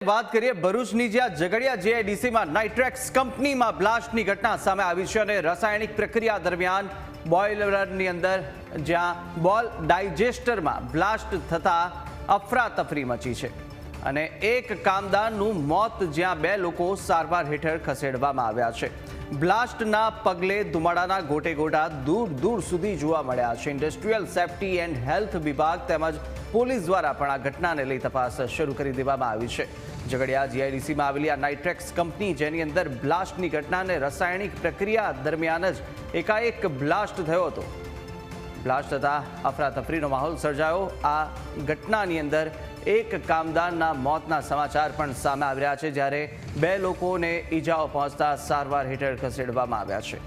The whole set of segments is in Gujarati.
વાત કરીએ ભરૂચની જ્યાં ઝઘડિયા જીઆઈડીસીમાં નાઇટ્રેક્સ કંપનીમાં બ્લાસ્ટની ઘટના સામે આવી છે અને રાસાયણિક પ્રક્રિયા દરમિયાન બોઇલરની અંદર જ્યાં બોલ ડાયજેસ્ટરમાં બ્લાસ્ટ થતા અફરાતફરી મચી છે અને એક કામદારનું મોત જ્યાં 2 લોકો સારવાર હેઠળ ખસેડવામાં આવ્યા છે। બ્લાસ્ટના પગલે ધુમાડાના ગોટેગોટા દૂર દૂર સુધી જોવા મળ્યા છે। ઇન્ડસ્ટ્રીયલ સેફટી એન્ડ હેલ્થ વિભાગ તેમજ પોલીસ દ્વારા પણ આ ઘટનાને લઈ તપાસ શરૂ કરી દેવામાં આવી છે। ઝઘડિયા જીઆઈડીસીમાં આવેલી આ નાઇટ્રેક્સ કંપની જેની અંદર બ્લાસ્ટની ઘટનાને રાસાયણિક પ્રક્રિયા દરમિયાન જ એકાએક બ્લાસ્ટ થયો હતો। બ્લાસ્ટ થતા અફરાતફરીનો માહોલ સર્જાયો। આ ઘટનાની અંદર એક કામદારના મોતના સમાચાર પણ સામે આવી રહ્યા છે જ્યારે 2 લોકોને ઈજાઓ પહોંચતા સારવાર હેઠળ ખસેડવામાં આવ્યા છે।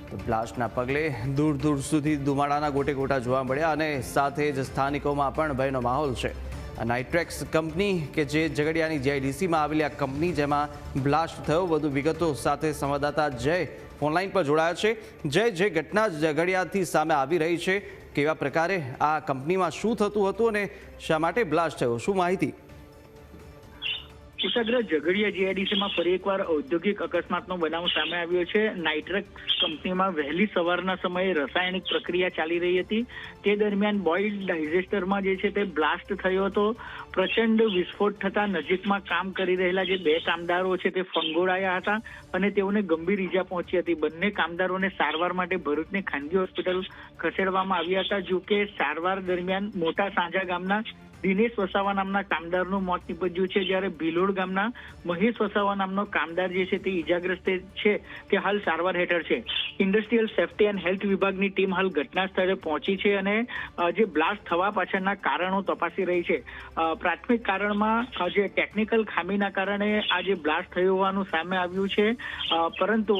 તો બ્લાસ્ટના પગલે દૂર દૂર સુધી ધુમાડાના ગોટેગોટા જોવા મળ્યા અને સાથે જ સ્થાનિકોમાં પણ ભયનો માહોલ છે। આ નાઇટ્રેક્સ કંપની કે જે ઝઘડિયાની જીઆઈડીસીમાં આવેલી આ કંપની જેમાં બ્લાસ્ટ થયો, વધુ વિગતો સાથે સંવાદદાતા જય ઓનલાઈન પર જોડાયા છે। જય, જે ઘટના ઝઘડિયાથી સામે આવી રહી છે, કેવા પ્રકારે આ કંપનીમાં શું થતું હતું અને શા માટે બ્લાસ્ટ થયો, શું માહિતી? કુશાગ્ર, ઝઘડિયા જીઆઈડીસીમાં ફરી એકવાર ઔદ્યોગિક અકસ્માતનો બનાવ સામે આવ્યો છે। નાઇટ્રેક્સ કંપનીમાં વહેલી સવારના સમયે રાસાયણિક પ્રક્રિયા ચાલી રહી હતી। તે દરમિયાન બોઇલ ડાયજેસ્ટરમાં જે છે તે બ્લાસ્ટ થયો હતો। પ્રચંડ વિસ્ફોટ થતા નજીકમાં કામ કરી રહેલા જે 2 કામદારો છે તે ફંગોળાયા હતા અને તેઓને ગંભીર ઈજા પહોંચી હતી। બંને કામદારોને સારવાર માટે ભરૂચની ખાનગી હોસ્પિટલ ખસેડવામાં આવ્યા હતા। જો કે સારવાર દરમિયાન મોટા સાંજા ગામના દિનેશ વસાવા નામના કામદારનું મોત નીપજ્યું છે, જ્યારે ભિલોડ ગામના મહેશ વસાવા નામનો કામદાર જે છે તે ઈજાગ્રસ્ત છે, તે હાલ સારવાર હેઠળ છે। ઇન્ડસ્ટ્રીયલ સેફટી એન્ડ હેલ્થ વિભાગની ટીમ હાલ ઘટના સ્થળે પહોંચી છે અને જે બ્લાસ્ટ થવા પાછળના કારણો તપાસી રહી છે। પ્રાથમિક કારણમાં જે ટેકનિકલ ખામીના કારણે આ જે બ્લાસ્ટ થયો હોવાનું સામે આવ્યું છે, પરંતુ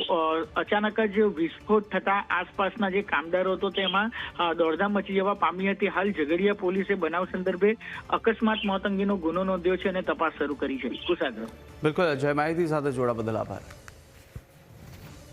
અચાનક જ વિસ્ફોટ થતા આસપાસના જે કામદારો હતો તેમાં દોડધામ મચી જવા પામી હતી। હાલ ઝઘડિયા પોલીસે બનાવ સંદર્ભે અકસ્માત મોત અંગેનો ગુનો નોંધ્યો છે અને તપાસ શરૂ કરી છે। કુશાગ્ર, બિલકુલ જય, માહિતી સાથે જોડા બદલ આભાર।